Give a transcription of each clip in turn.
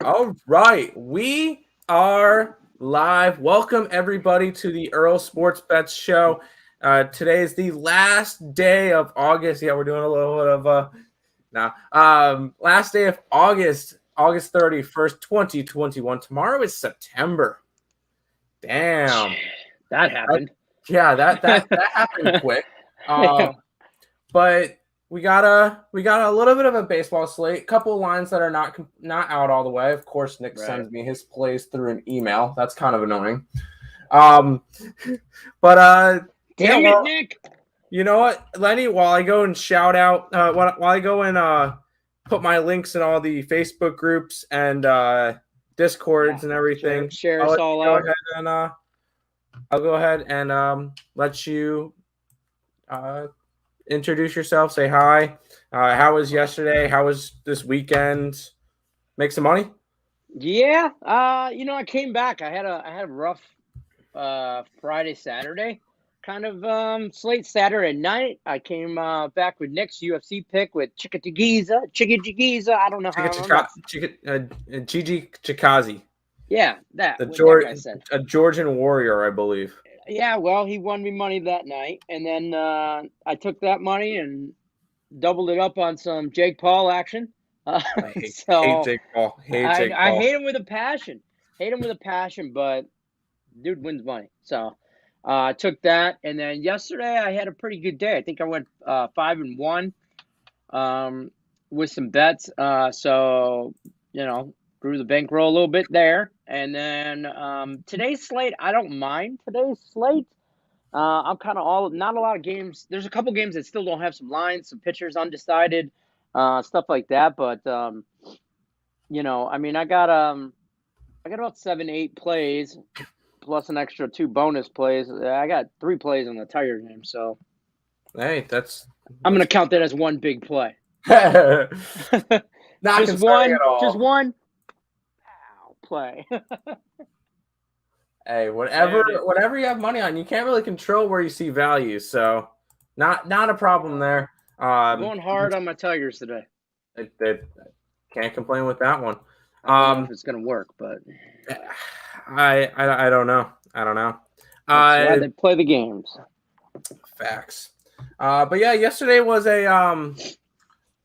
All right, we are live. Welcome everybody to the Earle Sports Bets Show. Today is the last day of August. Yeah, we're doing a little bit of last day of August, August 31st, 2021. Tomorrow is September. Damn, That happened. that happened quick. Yeah. But we got a little bit of a baseball slate. Couple lines that are not out all the way. Of course, Nick Right. sends me his plays through an email. That's kind of annoying. But Damn it, Nick. you know what, Lenny? While I go and shout out, while I go and put my links in all the Facebook groups and Discords and everything, Share I'll us let all you go out. ahead and I'll go ahead and let you introduce yourself, say hi. How was yesterday? How was this weekend? Make some money? Yeah. I came back. I had a rough Friday, Saturday. Kind of slate Saturday night. I came back with Nick's UFC pick with Chickadee. I don't know how I'm not. Gigi Chikazi, Yeah, that the what that guy George, said. a Georgian warrior, I believe. Yeah, well, he won me money that night, and then I took that money and doubled it up on some Jake Paul action. Uh, I hate so Jake Paul. Hate I Jake I Paul. hate him with a passion. Hate him with a passion, but dude wins money. So I took that, and then yesterday I had a pretty good day. I think I went 5-1 with some bets. So grew the bankroll a little bit there, and then today's slate I don't mind today's slate. I'm kind of not a lot of games. There's a couple games that still don't have some lines, some pitchers undecided, stuff like that. But I got about 7, 8 plays plus an extra 2 bonus plays. I got 3 plays in the Tiger game, so Hey, that's I'm gonna count that as one big play. not just concerning one, at all. just one. Play. Hey, whatever you have money on, you can't really control where you see value. So, not a problem there. Going hard on my Tigers today. I can't complain with that one. I don't know if it's gonna work, but I don't know. I don't know. that's why they play the games. Facts. But yeah, yesterday was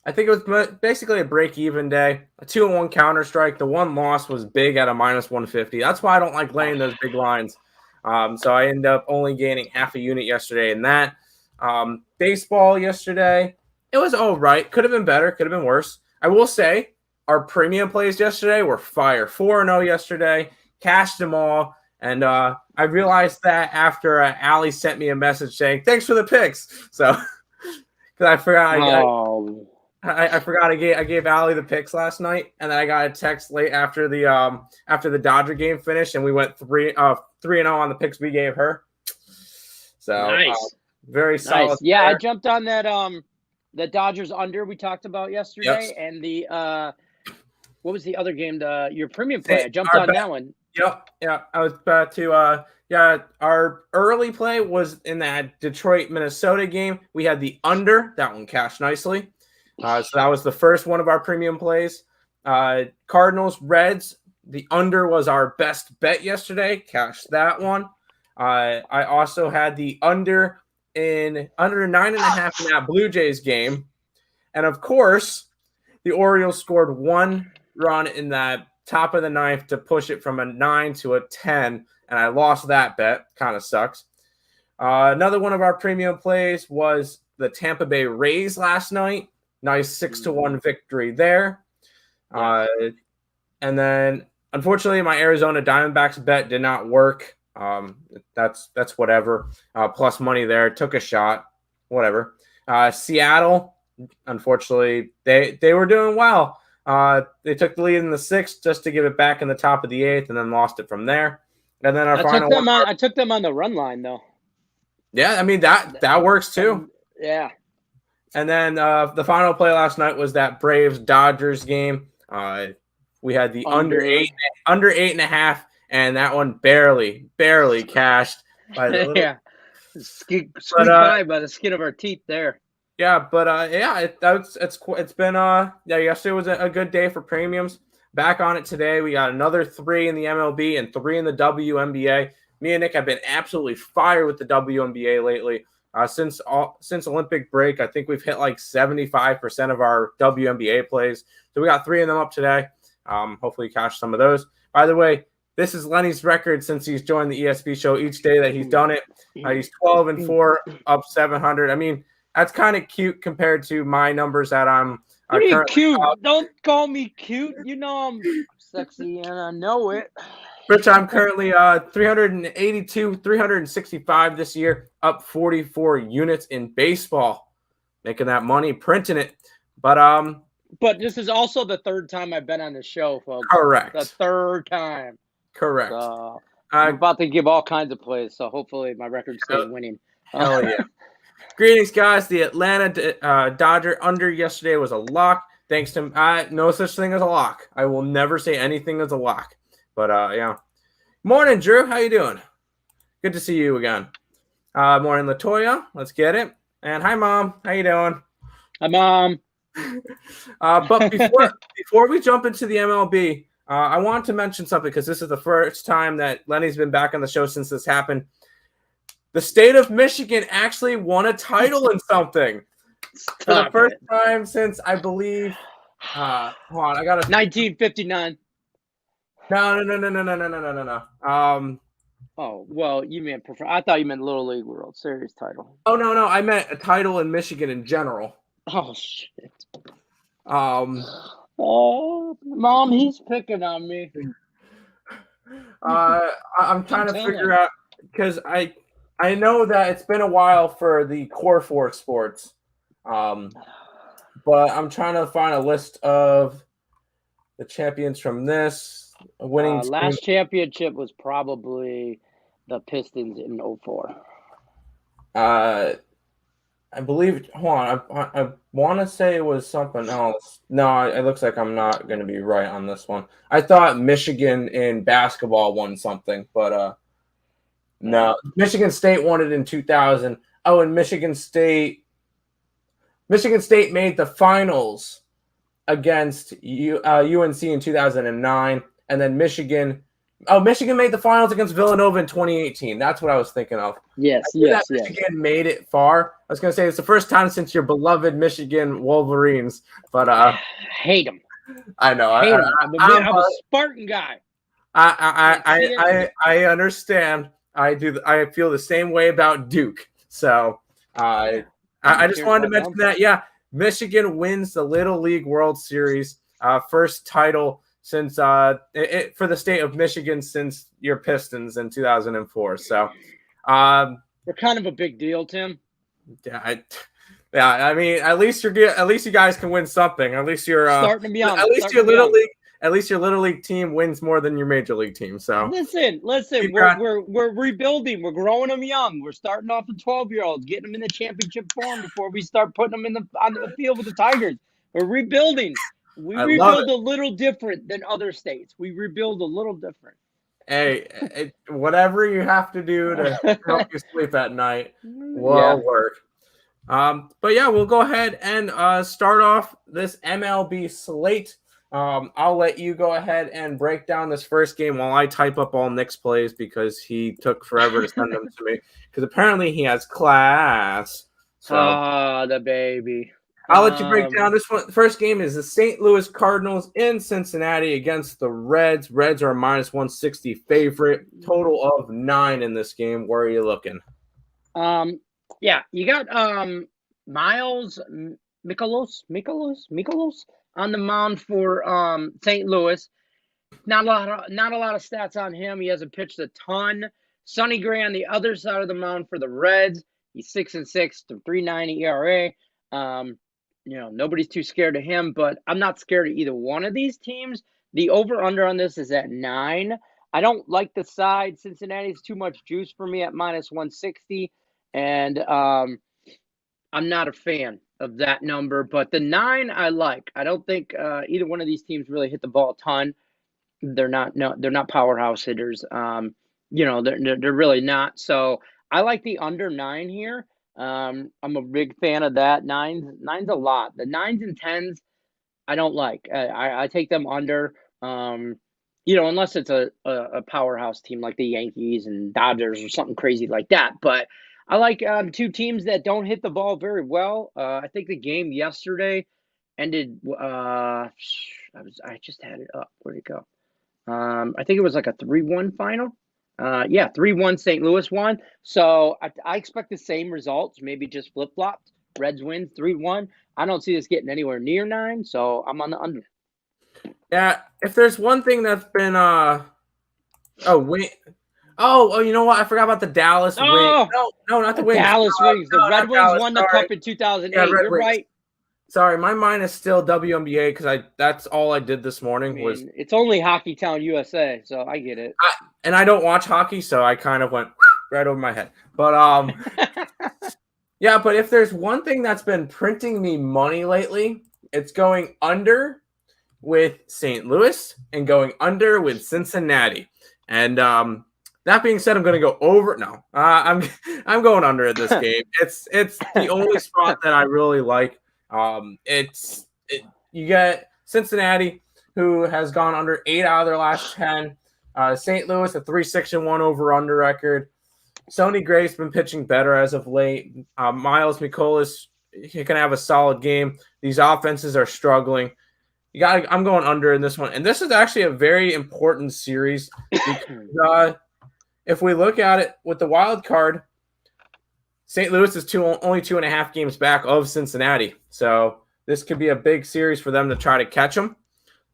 I think it was basically a break-even day. A 2-1 counter strike. The one loss was big at a -150. That's why I don't like laying those big lines. So I ended up only gaining half a unit yesterday in that. Baseball yesterday, it was all right. Could have been better. Could have been worse. I will say our premium plays yesterday were fire. 4-0 yesterday. Cashed them all. And I realized that after Allie sent me a message saying, "Thanks for the picks." So, because I forgot. I forgot I gave Allie the picks last night, and then I got a text late after the Dodger game finished, and we went 3-0 on the picks we gave her. So nice, very solid. Nice. Yeah, there. I jumped on that the Dodgers under we talked about yesterday, and the what was the other game? Your premium play. I jumped on that one. Yep. Yeah, I was about to. Our early play was in that Detroit Minnesota game. We had the under. That one cashed nicely. So that was the first one of our premium plays. Cardinals, Reds, the under was our best bet yesterday. Cashed that one. I also had the under 9.5 in that Blue Jays game. And of course, the Orioles scored 1 run in that top of the ninth to push it from a 9 to a 10. And I lost that bet. Kind of sucks. Another one of our premium plays was the Tampa Bay Rays last night. Nice 6-1 victory there. Yeah. And then, unfortunately, my Arizona Diamondbacks bet did not work. That's whatever. Plus money there. Took a shot. Whatever. Seattle, unfortunately, they were doing well. They took the lead in the 6th just to give it back in the top of the 8th and then lost it from there. And then I took them on the run line, though. Yeah, I mean, that works too. Yeah. And then the final play last night was that Braves-Dodgers game. We had the under 8.5, and that one barely cashed. Yeah, squeaked by the skin of our teeth there. Yeah, but it's been yesterday was a good day for premiums. back on it today. We got another 3 in the MLB and 3 in the WNBA. Me and Nick have been absolutely fire with the WNBA lately. Since Olympic break, I think we've hit like 75% of our WNBA plays. So we got 3 of them up today. Hopefully catch some of those. By the way, this is Lenny's record since he's joined the ESP show each day that he's done it. He's 12-4, up 700. I mean, that's kind of cute compared to my numbers that I'm What are you cute? Don't call me cute. You know I'm sexy and I know it. Rich, I'm currently 382, 365 this year, up 44 units in baseball, making that money, printing it. But this is also the 3rd time I've been on the show, folks. Correct. The 3rd time. Correct. I'm about to give all kinds of plays, so hopefully my record stays winning. Hell yeah. Greetings, guys. The Atlanta Dodger under yesterday was a lock. Thanks to no such thing as a lock. I will never say anything as a lock. But yeah. Morning, Drew. How you doing? Good to see you again. Morning, Latoya. Let's get it. And hi, Mom. How you doing? Hi, Mom. But before we jump into the MLB, I want to mention something because this is the first time that Lenny's been back on the show since this happened. The state of Michigan actually won a title in something. For the first time since, I believe, hold on, I got 1959. No. Oh, well, you meant I thought you meant Little League World Series title. Oh, no. I meant a title in Michigan in general. Oh, shit. Oh, Mom, he's picking on me. I'm trying to figure out because I know that it's been a while for the core 4 sports, but I'm trying to find a list of the champions from this winning. Last championship was probably the Pistons in 04. I believe. Hold on, I want to say it was something else. No, it looks like I'm not going to be right on this one. I thought Michigan in basketball won something, but no. Michigan State won it in 2000. Oh, and Michigan State made the finals against UNC in 2009, and then Michigan made the finals against Villanova in 2018. That's what I was thinking of. Yes. Michigan made it far. I was going to say it's the first time since your beloved Michigan Wolverines, but hate them. I know. I'm a Spartan guy. I understand. I do. I feel the same way about Duke. So I just wanted to mention that. Yeah, Michigan wins the Little League World Series, first title since for the state of Michigan since your Pistons in 2004. So they're kind of a big deal, Tim. Yeah, I mean, at least you guys can win something. At least you're starting to be on. At least your little league team wins more than your major league team. So listen, we're rebuilding. We're growing them young. We're starting off the 12-year-olds, getting them in the championship form before we start putting them on the field with the Tigers. We're rebuilding. We rebuild a little different than other states. We rebuild a little different. Hey, whatever you have to do to help you sleep at night will work. But yeah, we'll go ahead and start off this MLB slate. I'll let you go ahead and break down this first game while I type up all Nick's plays because he took forever to send them to me because apparently he has class. So the baby. I'll let you break down this one. The first game is the St. Louis Cardinals in Cincinnati against the Reds. Reds are a -160 favorite. Total of 9 in this game. Where are you looking? Yeah, you got Miles Mikolas on the mound for St. Louis. Not a lot of stats on him. He hasn't pitched a ton. Sonny Gray on the other side of the mound for the Reds. He's 6-6 to 3.90 ERA. Nobody's too scared of him, but I'm not scared of either one of these teams. The over-under on this is at 9. I don't like the side. Cincinnati's too much juice for me at -160, and I'm not a fan of that number. But the 9 I like. I don't think either one of these teams really hit the ball a ton. They're not powerhouse hitters. They're really not. So I like the under 9 here. I'm a big fan of that. Nine's a lot. The 9s and 10s, I don't like. I take them under. Unless it's a powerhouse team like the Yankees and Dodgers or something crazy like that. But I like two teams that don't hit the ball very well. I think the game yesterday ended. I just had it up. Where'd it go? I think it was like a 3-1 final. 3-1 St. Louis won. So I expect the same results, maybe just flip flopped. Reds win 3-1. I don't see this getting anywhere near 9, so I'm on the under. Yeah, if there's one thing that's been you know what? I forgot about the Dallas Wings. Oh, No, not the Wings. Dallas Wings. The Red not Wings Dallas, won the sorry. cup in 2008. Yeah, Red You're Wings. right. Sorry, my mind is still WNBA because that's all I did this morning was. It's only Hockey Town USA, so I get it. And I don't watch hockey, so I kind of went right over my head. But yeah. But if there's one thing that's been printing me money lately, it's going under with St. Louis and going under with Cincinnati. And that being said, I'm going to go over. No, I'm going under at this game. It's the only spot that I really like. You get Cincinnati, who has gone under 8 out of their last 10. St. Louis, a 3-6-1 over/under record. Sonny Gray's been pitching better as of late. Miles Mikolas, he can have a solid game. These offenses are struggling. I'm going under in this one, and this is actually a very important series because if we look at it with the wild card, St. Louis is only 2.5 games back of Cincinnati, so this could be a big series for them to try to catch them.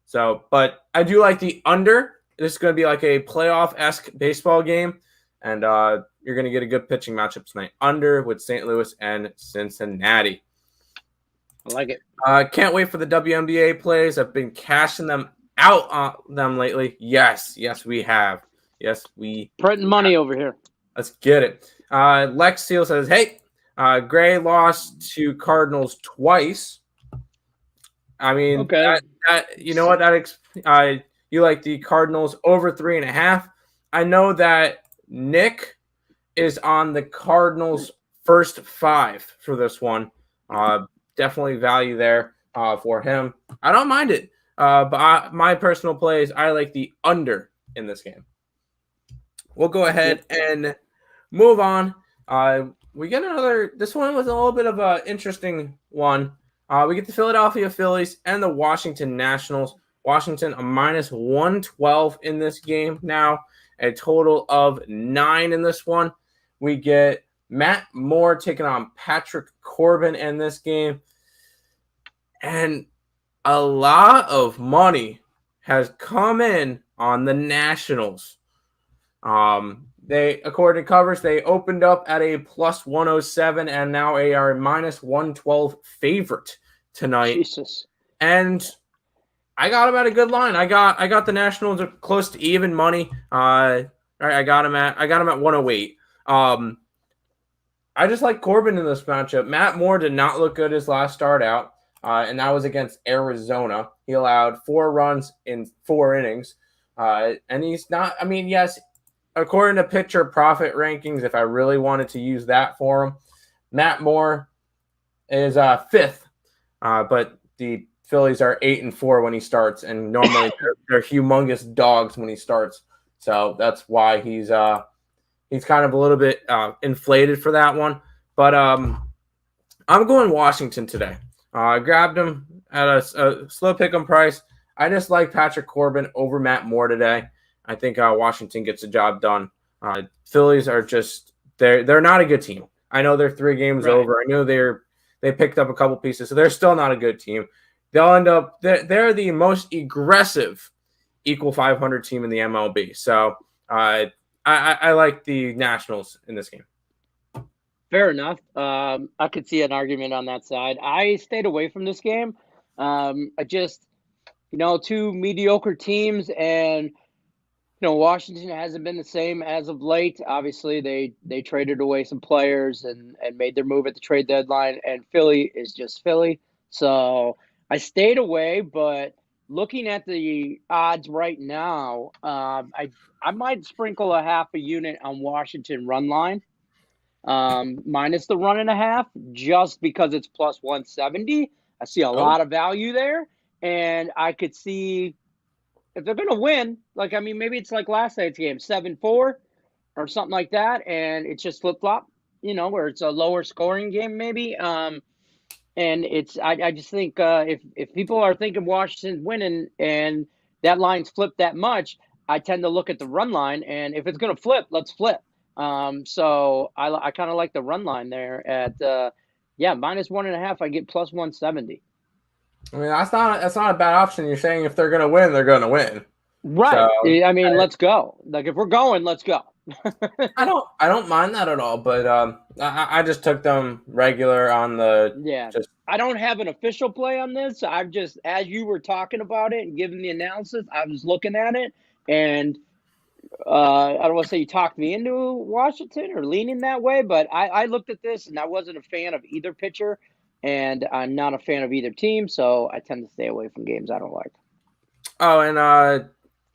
So, but I do like the under. This is going to be like a playoff-esque baseball game, and you're going to get a good pitching matchup tonight. Under with St. Louis and Cincinnati. I like it. Can't wait for the WNBA plays. I've been cashing them out on them lately. Yes, we have. Yes, we printing money over here. Let's get it. Lex Seal says, "Hey, Gray lost to Cardinals twice." I mean, okay. You know what? You like the Cardinals over 3.5. I know that Nick is on the Cardinals first 5 for this one. Definitely value there for him. I don't mind it. But my personal plays, I like the under in this game. We'll go ahead and move on. We get this one was a little bit of an interesting one. We get the Philadelphia Phillies and the Washington Nationals. Washington a -112 in this game now, a total of 9 in this one. We get Matt Moore taking on Patrick Corbin in this game. And a lot of money has come in on the Nationals. They, according to covers, they opened up at a +107 and now they are a -112 favorite tonight. Jesus. And I got them at a good line. I got the Nationals close to even money. I got them at 108. I just like Corbin in this matchup. Matt Moore did not look good his last start out, and that was against Arizona. He allowed 4 runs in 4 innings, and he's not. I mean, yes, according to pitcher profit rankings, if I really wanted to use that for him, Matt Moore is 5th, but the Phillies are 8-4 when he starts, and normally they're humongous dogs when he starts. So that's why he's kind of a little bit inflated for that one. But I'm going Washington today. I grabbed him at a slow pick-em price. I just like Patrick Corbin over Matt Moore today. I think Washington gets the job done. Phillies are just they're not a good team. I know they're 3 games over. I know they picked up a couple pieces, so they're still not a good team. They'll end up they're the most aggressive equal 500 team in the MLB. So I like the Nationals in this game. Fair enough. I could see an argument on that side. I stayed away from this game. I just, 2 mediocre teams, and Washington hasn't been the same as of late. Obviously, they traded away some players and made their move at the trade deadline, and Philly is just Philly. So I stayed away, but looking at the odds right now, I might sprinkle a half a unit on Washington run line, minus the 1.5, just because it's +170. I see a lot of value there, and I could see if they're gonna win, like I mean, maybe it's like last night's game, 7-4 or something like that, and it's just flip flop, where it's a lower scoring game maybe. And I just think if people are thinking Washington's winning and that line's flipped that much, I tend to look at the run line, and if it's gonna flip, let's flip. So I kind of like the run line there at -1.5. I get plus 170. I mean, that's not a bad option. You're saying if they're gonna win, they're gonna win. Right. So, I mean, let's go. Like if we're going, let's go. I don't mind that at all, but I just took them regular on the just. I don't have an official play on this. I've just, as you were talking about it and giving the analysis, I was looking at it, and I don't want to say you talked me into Washington or leaning that way, but I looked at this and I wasn't a fan of either pitcher, and I'm not a fan of either team, so I tend to stay away from games I don't like. Oh, and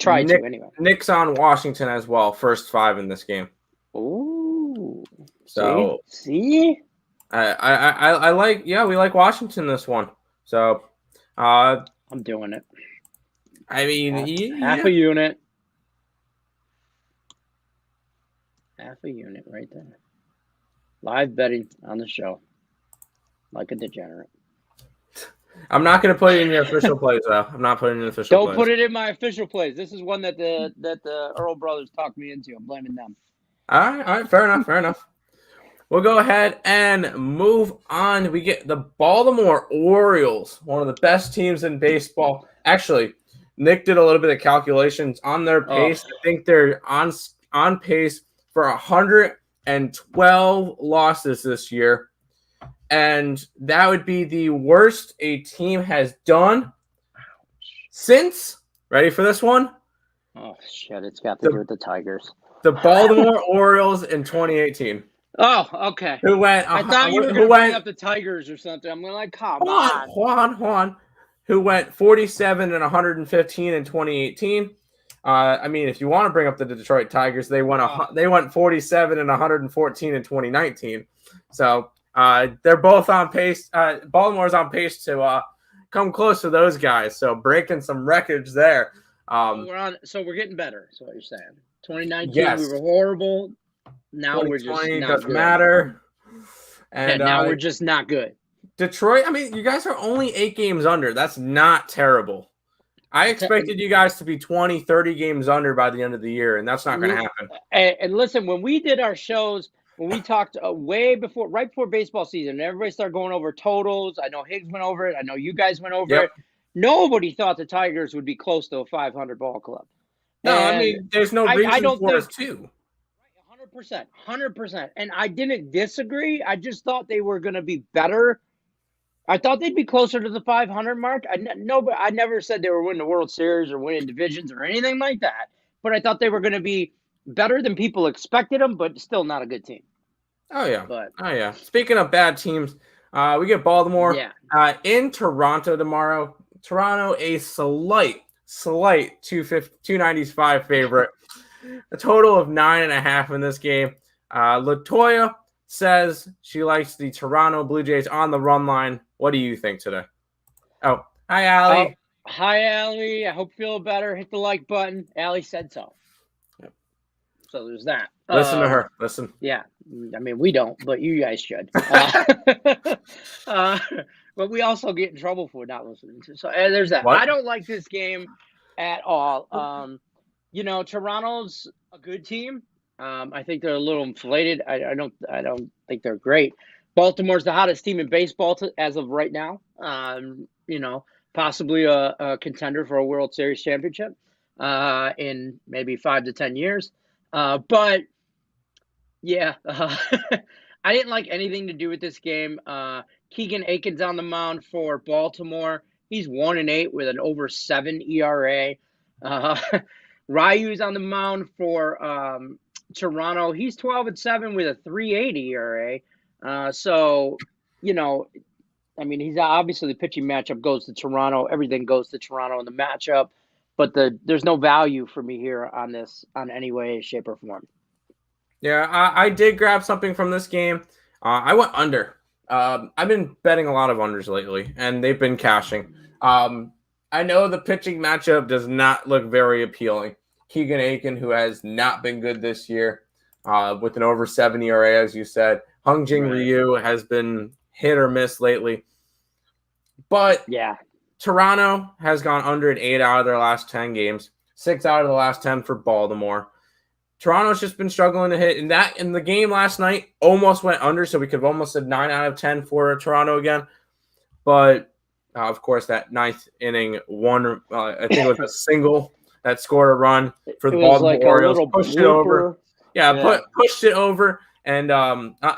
anyway. Nick's on Washington as well. First 5 in this game. Ooh. So see? I like, we like Washington this one. So I'm doing it. I mean, half a unit. Half a unit right there. Live betting on the show. Like a degenerate. I'm not going to put it in your official plays, though. I'm not putting it in the official plays. Don't put it in my official plays. This is one that the Earle brothers talked me into. I'm blaming them. All right. Fair enough. We'll go ahead and move on. We get the Baltimore Orioles, one of the best teams in baseball. Actually, Nick did a little bit of calculations on their pace. I think they're on pace for 112 losses this year. And that would be the worst a team has done since, ready for this one? Oh, shit. It's got to do with the Tigers. The Baltimore Orioles in 2018. Oh, okay. Who went? I thought you were going to bring up the Tigers or something. I'm like, come on. Juan, who went 47 and 115 in 2018. I mean, if you want to bring up the Detroit Tigers, they went 47 and 114 in 2019. So they're both on pace. Baltimore's on pace to come close to those guys. So breaking some records there. So we're getting better. Is what you're saying. 2019, yes. We were horrible. Now we're just not doesn't good. matter. And now we're just not good. Detroit, I mean, you guys are only 8 games under. That's not terrible. I expected you guys to be 20, 30 games under by the end of the year, and that's not going to happen. And listen, when we did our shows, when we talked right before baseball season, everybody started going over totals. I know Higgs went over it. I know you guys went over it. Nobody thought the Tigers would be close to a 500 ball club. No, I mean, there's no reason for us to. 100%. And I didn't disagree. I just thought they were going to be better. I thought they'd be closer to the 500 mark. I never said they were winning the World Series or winning divisions or anything like that. But I thought they were going to be better than people expected them, but still not a good team. Oh, yeah. Speaking of bad teams, we get Baltimore in Toronto tomorrow. Toronto, a slight 295 favorite. A total of 9.5 in this game. Latoya says she likes the Toronto Blue Jays on the run line. What do you think today? Oh, hi, Allie. Hi, Allie. I hope you feel better. Hit the like button. Allie said so. Yep. So there's that. Listen to her. Listen. Yeah. I mean, we don't, but you guys should. But we also get in trouble for not listening to. So there's that. What? I don't like this game at all. Toronto's a good team. I think they're a little inflated. I don't think they're great. Baltimore's the hottest team in baseball as of right now. Possibly a contender for a World Series championship in maybe 5 to 10 years. But yeah, I didn't like anything to do with this game. Keegan Aiken's on the mound for Baltimore. He's 1-8 with an over 7 ERA. Ryu's on the mound for Toronto. He's 12-7 with a 3.80 ERA. He's obviously the pitching matchup goes to Toronto. Everything goes to Toronto in the matchup, but there's no value for me here on this on any way, shape, or form. Yeah, I did grab something from this game. I went under. I've been betting a lot of unders lately, and they've been cashing. I know the pitching matchup does not look very appealing. Keegan Aiken, who has not been good this year, with an over 7 ERA, as you said. Hungjin Ryu has been hit or miss lately. But yeah, Toronto has gone under in 8 out of their last 10 games, 6 out of the last 10 for Baltimore. Toronto's just been struggling to hit. And that in the game last night almost went under, so we could have almost said 9 out of 10 for Toronto again. But, of course, that ninth inning, I think it was a single that scored a run for the Baltimore Orioles. Pushed it over. Yeah, pushed it over. And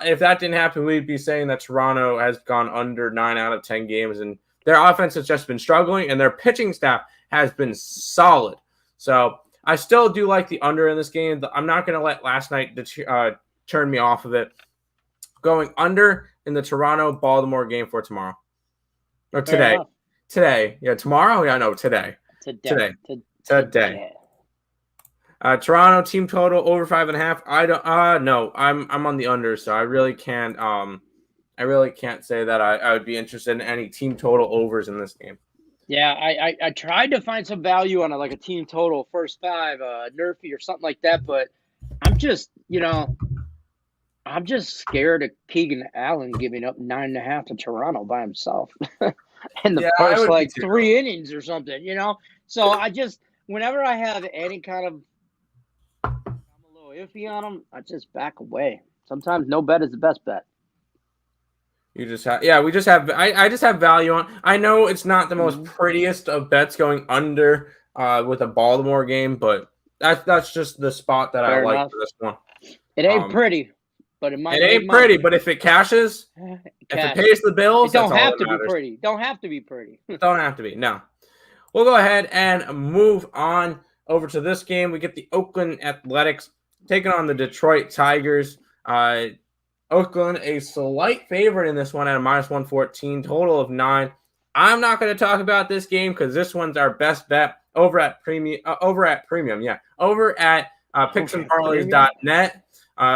if that didn't happen, we'd be saying that Toronto has gone under 9 out of 10 games. And their offense has just been struggling, and their pitching staff has been solid. So I still do like the under in this game. I'm not going to let last night turn me off of it. Going under in the Toronto-Baltimore game for tomorrow. Or today. Today. Yeah, tomorrow? Yeah, no, today. Today. Toronto team total over 5.5. I don't no, I'm on the under, so I really can't say that I would be interested in any team total overs in this game. Yeah, I tried to find some value on a team total first 5, Nerfy or something like that, but I'm just scared of Keegan Allen giving up 9.5 to Toronto by himself in the first 3 innings or something, So I just, whenever I have any kind of, I'm a little iffy on him, I just back away. Sometimes no bet is the best bet. You just have, we just have, I just have value on. I know it's not the most prettiest of bets going under with a Baltimore game, but that's just the spot that I like for this one. It ain't pretty, but it might. It ain't pretty, but if it cashes, if it pays the bills, it don't have to be pretty. Don't have to be pretty. Don't have to be. No. We'll go ahead and move on over to this game. We get the Oakland Athletics taking on the Detroit Tigers. Oakland, a slight favorite in this one at a -114, total of 9. I'm not going to talk about this game because this one's our best bet over at picksandparleys.net.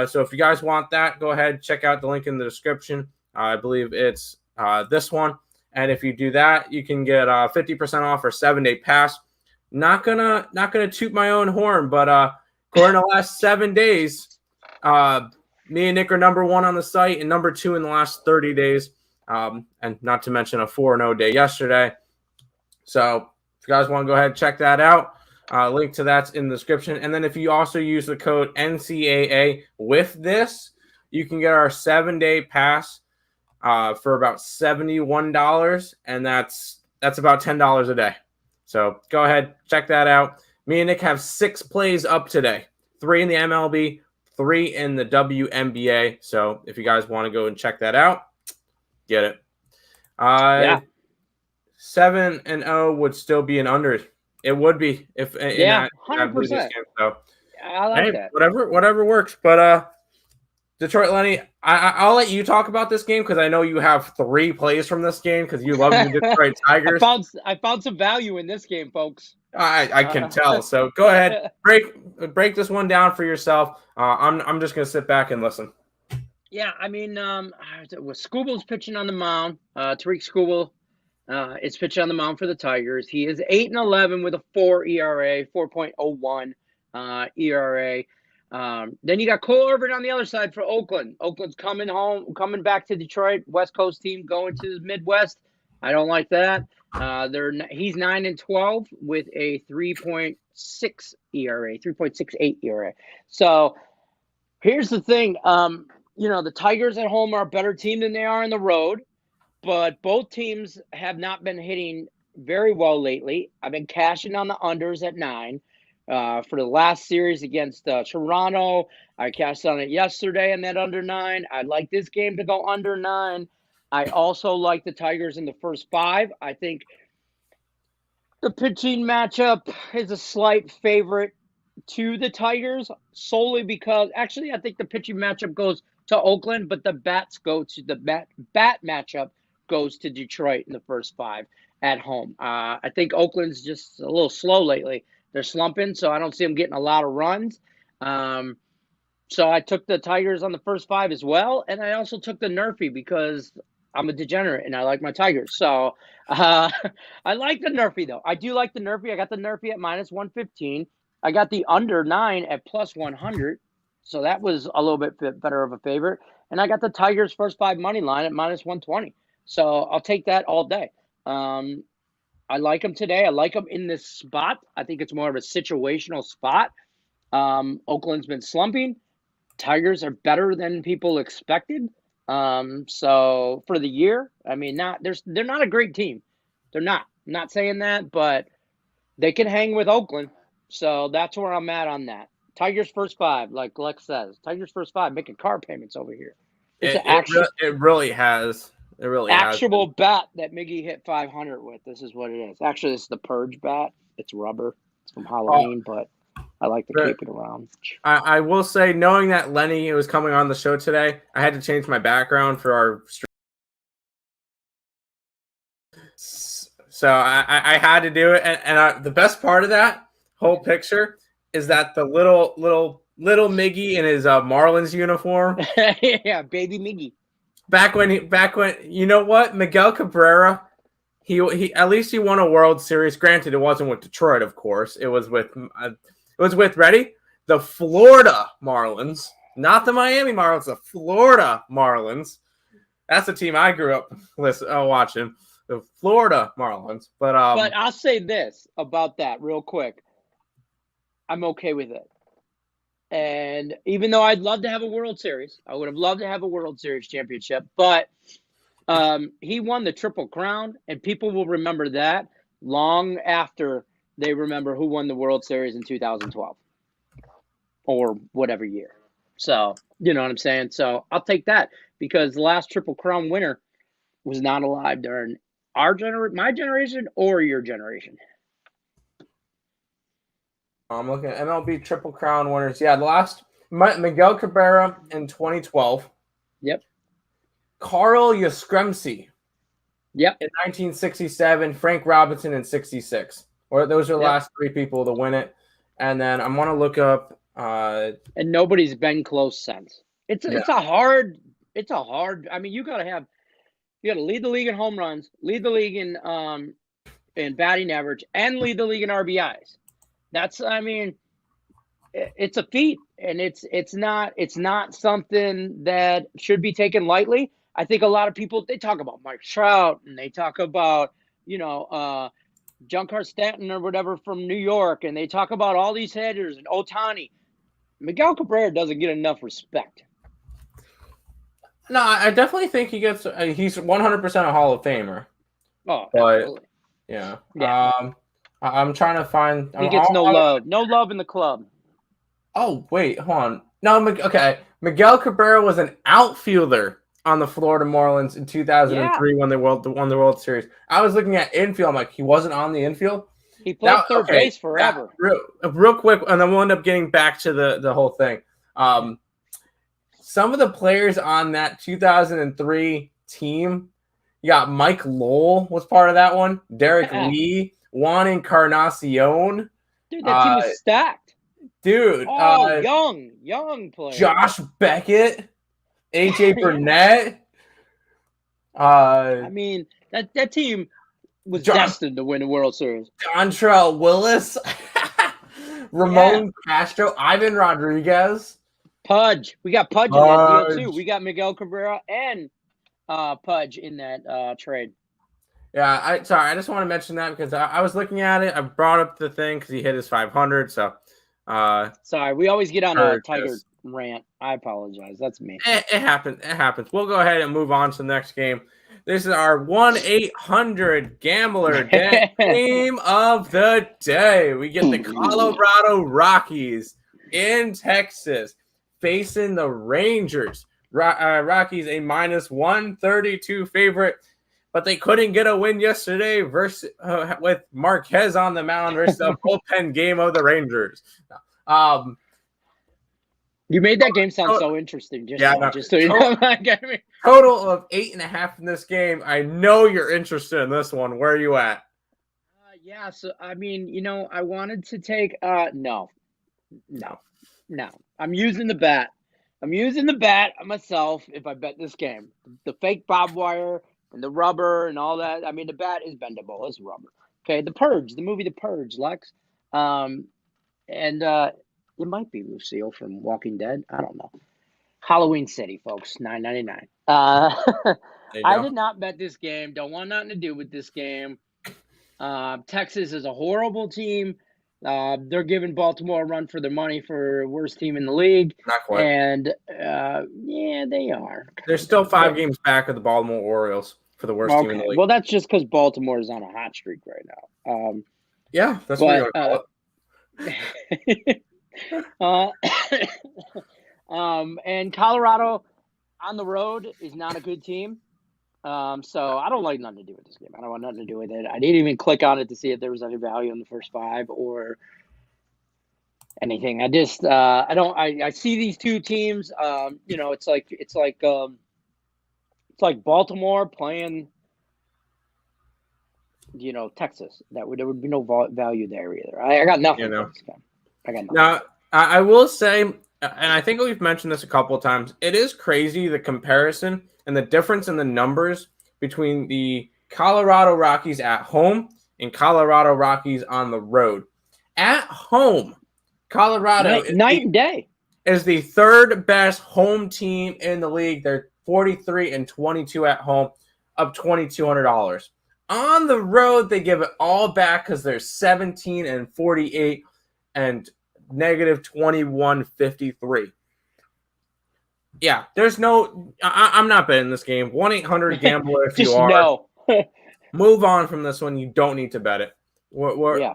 So if you guys want that, go ahead, check out the link in the description. I believe it's this one. And if you do that, you can get 50% off our 7-day pass. Not gonna toot my own horn, but according to the last 7 days, me and Nick are number 1 on the site and number 2 in the last 30 days. And not to mention a 4-0 day yesterday. So if you guys want to go ahead and check that out, link to that's in the description. And then if you also use the code NCAA with this, you can get our 7-day pass for about $71. And that's about $10 a day. So go ahead, check that out. Me and Nick have 6 plays up today. 3 in the MLB, 3 in the WNBA. So if you guys want to go and check that out, get it. 7-0 would still be an under. It would be if 100%. So I like that. Whatever works. But Detroit, Lenny, I'll let you talk about this game because I know you have 3 plays from this game because you love the Detroit Tigers. I found some value in this game, folks. I can tell. So go ahead, break this one down for yourself. I'm just gonna sit back and listen. Yeah, I mean, Skubal's pitching on the mound. Tariq Skubal is pitching on the mound for the Tigers. He is 8-11 with a 4 ERA, 4.01 ERA. Then you got Cole Irvin on the other side for Oakland. Oakland's coming back to Detroit. West Coast team going to the Midwest. I don't like that. He's 9-12 with a 3.6 ERA, 3.68 ERA. So here's the thing. The Tigers at home are a better team than they are on the road, but both teams have not been hitting very well lately. I've been cashing on the unders at 9. For the last series against Toronto, I cashed on it yesterday and that under 9. I'd like this game to go under 9. I also like the Tigers in the first 5. I think the pitching matchup is a slight favorite to the Tigers solely because actually I think the pitching matchup goes to Oakland, but the bat matchup goes to Detroit in the first 5 at home. I think Oakland's just a little slow lately. They're slumping, so I don't see them getting a lot of runs. So I took the Tigers on the first 5 as well, and I also took the Nerfy because I'm a degenerate and I like my Tigers. So I like the Nerfy though. I do like the Nerfy. I got the Nerfy at -115. I got the under 9 at +100. So that was a little bit better of a favorite. And I got the Tigers first 5 money line at -120. So I'll take that all day. I like them today. I like them in this spot. I think it's more of a situational spot. Oakland's been slumping. Tigers are better than people expected. So for the year, I mean, they're not a great team. They're not. I'm not saying that, but they can hang with Oakland. So that's where I'm at on that. Tigers first 5, like Lex says. Tigers first 5, making car payments over here. It's It really has. It really actual bat that Miggy hit 500 with. This is what it is. Actually, this is the Purge bat. It's rubber. It's from Halloween, but I like to keep it around. I will say, knowing that Lenny was coming on the show today, I had to change my background for our stream. So I had to do it. And the best part of that whole picture is that the little Miggy in his Marlins uniform. Yeah, baby Miggy. Back when you know what, Miguel Cabrera, he at least he won a World Series. Granted, it wasn't with Detroit, of course. It was with ready, the Florida Marlins, not the Miami Marlins, the Florida Marlins. That's the team I grew up watching, the Florida Marlins. But I'll say this about that real quick. I'm okay with it. And even though I'd love to have a World Series, I would have loved to have a World Series championship, but he won the Triple Crown, and people will remember that long after they remember who won the World Series in 2012 or whatever year. So, you know what I'm saying? So I'll take that because the last Triple Crown winner was not alive during my generation or your generation. I'm looking at MLB Triple Crown winners. Yeah, the last Miguel Cabrera in 2012. Yep. Carl Yastrzemski. Yep. In 1967, Frank Robinson in 66. Or those are the last 3 people to win it. And then I'm going to look up. And nobody's been close since. It's a hard. I mean, you got to lead the league in home runs, lead the league in batting average, and lead the league in RBIs. It's a feat, and it's not something that should be taken lightly. I think a lot of people, they talk about Mike Trout and they talk about, Giancarlo Stanton or whatever from New York, and they talk about all these hitters and Ohtani. Miguel Cabrera doesn't get enough respect. No, I definitely think he's 100% a Hall of Famer. Oh, but, absolutely. Yeah. I'm trying to find. He gets no love. No love in the club. Oh, wait, hold on. No, okay. Miguel Cabrera was an outfielder on the Florida Marlins in 2003 when they won the World Series. I was looking at infield. I'm like, he wasn't on the infield? He played third base forever. Real quick, and then we'll end up getting back to the whole thing. Some of the players on that 2003 team, you got Mike Lowell was part of that one. Derek Lee, Juan Encarnacion. Dude, that team is stacked. Dude. Young players. Josh Beckett, AJ Burnett. I mean, that team was destined to win a World Series. Dontrell Willis, Ramon Castro, Ivan Rodriguez. Pudge. We got Pudge in that deal, too. We got Miguel Cabrera and Pudge in that trade. Yeah, I just want to mention that because I was looking at it. I brought up the thing because he hit his 500. So, sorry, we always get on a Tiger rant. I apologize. That's me. It happens. It happens. We'll go ahead and move on to the next game. This is our 1-800 Gambler game of the day. We get the Colorado Rockies in Texas facing the Rangers. Rockies a -132 favorite, but they couldn't get a win yesterday versus with Marquez on the mound versus the bullpen game of the Rangers. You made that game sound so interesting. Just so you know. Total of 8.5 in this game. I know you're interested in this one. Where are you at? Yeah, so I mean, I wanted to take no. I'm using the bat. I'm using the bat myself if I bet this game. The fake barbed wire and the rubber and all that. I mean, the bat is bendable. It's rubber. Okay, The Purge, the movie The Purge, Lex. And it might be Lucille from Walking Dead. I don't know. Halloween City, folks, $9.99. There you I go. did not bet this game. Don't want nothing to do with this game. Texas is a horrible team. They're giving Baltimore a run for their money for worst team in the league. Not quite. And yeah, they are. They're still 5 games back of the Baltimore Orioles for the worst team in the league. Well, that's just because Baltimore is on a hot streak right now. Yeah, that's what you're going to call it. And Colorado on the road is not a good team. So I don't like nothing to do with this game. I don't want nothing to do with it. I didn't even click on it to see if there was any value in the first 5 or anything. I just I see these two teams. It's like Baltimore playing Texas. There would be no value there either. I got nothing. I got nothing. Now I will say, and I think we've mentioned this a couple of times, it is crazy the comparison and the difference in the numbers between the Colorado Rockies at home and Colorado Rockies on the road. At home, Colorado night and day is the 3rd best home team in the league. They're 43-22 at home, up $2,200. On the road, they give it all back because they're 17-48 and negative 21.53. Yeah, there's no. I'm not betting this game. 1-800-GAMBLER if you are. No. Move on from this one. You don't need to bet it.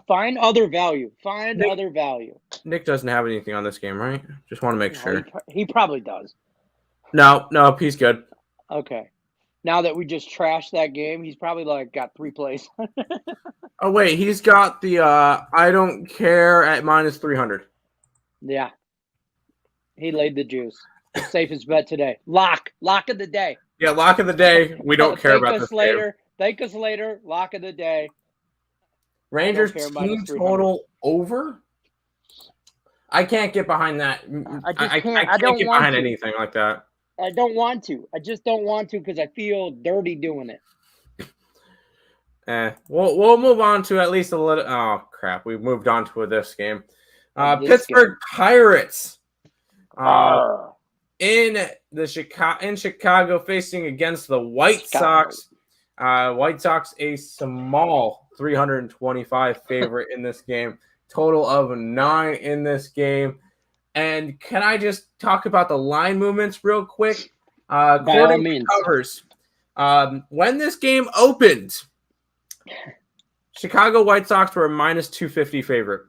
Find other value. Other value. Nick doesn't have anything on this game, right? Just want to make sure. He probably does. No, he's good. Okay. Now that we just trashed that game, he's probably got 3 plays. Oh wait, he's got the I don't care at -300. Yeah. He laid the juice. Safest bet today. Lock of the day. Yeah, lock of the day. We don't care about this game. Thank us later. Lock of the day. Rangers team total over. I can't get behind that. I can't get behind anything like that. I don't want to. I just don't want to because I feel dirty doing it. We'll move on to at least a little. Oh crap! We moved on to this game. Pittsburgh Pirates. In Chicago, facing against the White Sox. White Sox a small 325 favorite in this game. Total of 9 in this game. And can I just talk about the line movements real quick? According to covers, when this game opened, Chicago White Sox were a -250 favorite.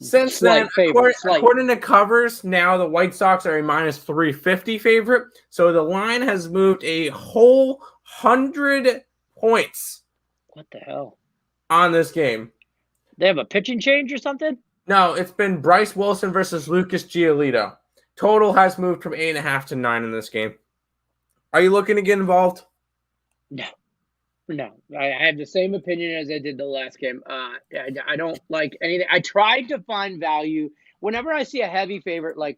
Since then, according to covers, now the White Sox are a -350 favorite. So the line has moved a whole 100 points. What the hell? On this game. They have a pitching change or something? No, it's been Bryce Wilson versus Lucas Giolito. Total has moved from 8.5 to 9 in this game. Are you looking to get involved? No, I have the same opinion as I did the last game. I don't like anything. I tried to find value. Whenever I see a heavy favorite like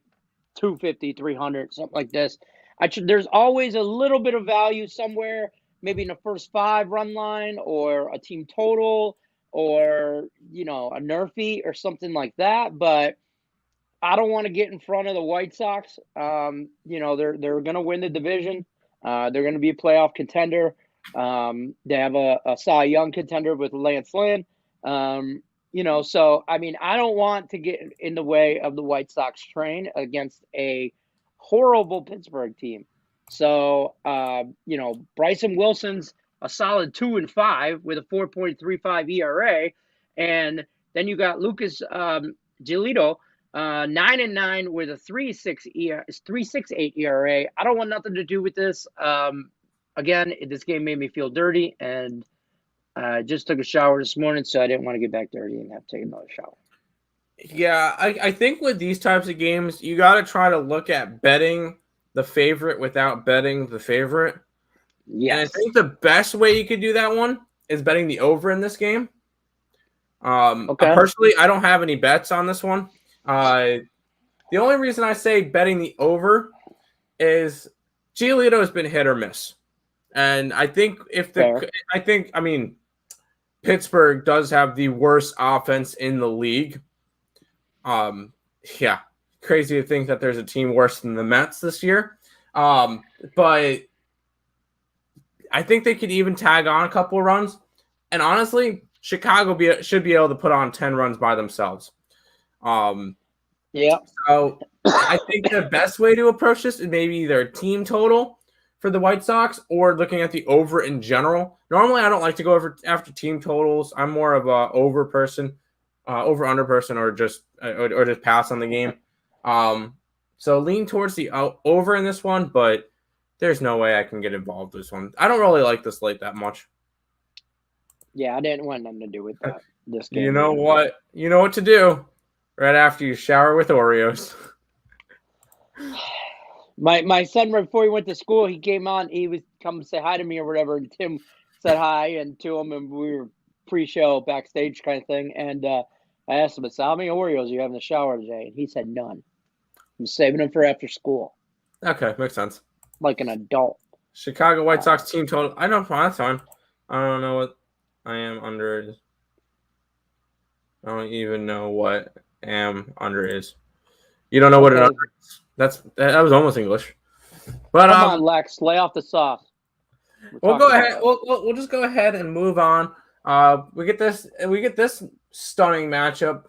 250, 300, something like this, there's always a little bit of value somewhere, maybe in the first 5 run line or a team total or, a nerfy or something like that. But I don't want to get in front of the White Sox. They're going to win the division. They're going to be a playoff contender. They have a Cy Young contender with Lance Lynn. So I mean, I don't want to get in the way of the White Sox train against a horrible Pittsburgh team. So Bryson Wilson's a solid 2-5 with a 4.35 ERA, and then you got Lucas Giolito, 9-9 with a 3.68 ERA. I don't want nothing to do with this. Again, this game made me feel dirty, and I just took a shower this morning, so I didn't want to get back dirty and have to take another shower. Yeah, I think with these types of games, you got to try to look at betting the favorite without betting the favorite. Yes. And I think the best way you could do that one is betting the over in this game. Okay. Personally, I don't have any bets on this one. The only reason I say betting the over is Giolito has been hit or miss. And I think Pittsburgh does have the worst offense in the league. Yeah, crazy to think that there's a team worse than the Mets this year. But I think they could even tag on a couple of runs. And honestly, Chicago should be able to put on 10 runs by themselves. Yeah. So I think the best way to approach this is maybe either a team total for the White Sox or looking at the over in general. Normally, I don't like to go after team totals. I'm more of a over person, over-under person, or just pass on the game. So lean towards the over in this one, but there's no way I can get involved with this one. I don't really like this slate that much. Yeah, I didn't want nothing to do with that. This game. You know what? You know what to do right after you shower with Oreos. My son, right before he went to school, he came on. He was come to say hi to me or whatever, and Tim said hi and to him, and we were pre-show backstage kind of thing. And I asked him, "How many Oreos are you having in the shower today?" And he said none. I'm saving them for after school. Okay, makes sense. Like an adult. Chicago White Sox team total. I know that's fine. I don't know what I am under is. I don't even know what am under is. You don't know what an under is? That was almost English. But come on, Lex, lay off the sauce. We'll go ahead. We'll just go ahead and move on. We get this stunning matchup.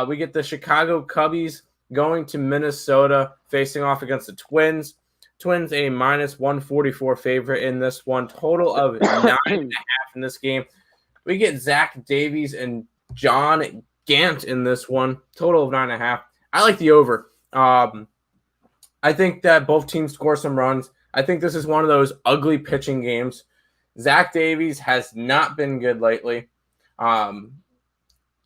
We get the Chicago Cubbies going to Minnesota, facing off against the Twins. Twins a minus 144 favorite in this one. Total of 9.5 in this game. We get Zach Davies and John Gant in this one. Total of 9.5. I like the over. I think that both teams score some runs. I think this is one of those ugly pitching games. Zach Davies has not been good lately.